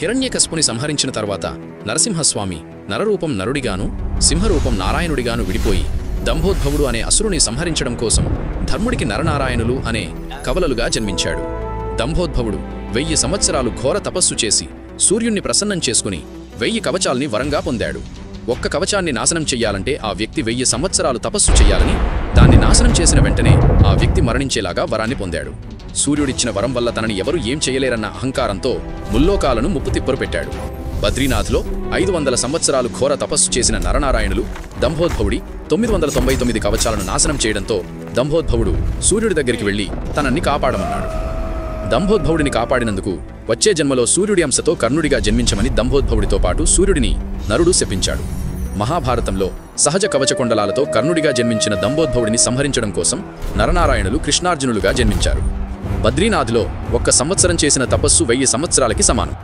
హిరణ్యకశిపుని సంహరించిన తర్వాత నరసింహస్వామి నరరూపం నరుడిగాను సింహరూపం నారాయణుడిగాను విడిపోయి దంభోద్భవుడు అనే అసురుని సంహరించడం కోసం ధర్ముడికి నరనారాయణులు అనే కవలలుగా జన్మించాడు. దంభోద్భవుడు 1000 సంవత్సరాలు ఘోర తపస్సు చేసి సూర్యుణ్ణి ప్రసన్నం చేసుకుని 1000 కవచాల్ని వరంగా పొందాడు. ఒక్క కవచాన్ని నాశనం చెయ్యాలంటే ఆ వ్యక్తి 1000 సంవత్సరాలు తపస్సు చెయ్యాలని, దాన్ని నాశనం చేసిన వెంటనే ఆ వ్యక్తి మరణించేలాగా వరాన్ని పొందాడు. సూర్యుడిచ్చిన వరం వల్ల తనని ఎవరూ ఏం చేయలేరన్న అహంకారంతో ముల్లోకాలను ముప్పుతిప్పరు పెట్టాడు. బద్రీనాథ్లో 500 సంవత్సరాలు ఘోర తపస్సు చేసిన నరనారాయణులు దంభోద్భవుడి 999 కవచాలను నాశనం చేయడంతో దంభోద్భవుడు సూర్యుడి దగ్గరికి వెళ్లి తనని కాపాడమన్నాడు. దంభోద్భవుడిని కాపాడినందుకు వచ్చే జన్మలో సూర్యుడి అంశతో కర్ణుడిగా జన్మించమని దంభోద్భవుడితో పాటు సూర్యుడిని నరుడు శపించాడు. మహాభారతంలో సహజ కవచకొండలాలతో కర్ణుడిగా జన్మించిన దంభోద్భవుడిని సంహరించడం కోసం నరనారాయణులు కృష్ణార్జునులుగా జన్మించారు. బద్రీనాథ్లో 1 సంవత్సరం చేసిన తపస్సు 1000 సంవత్సరాలకి సమానం.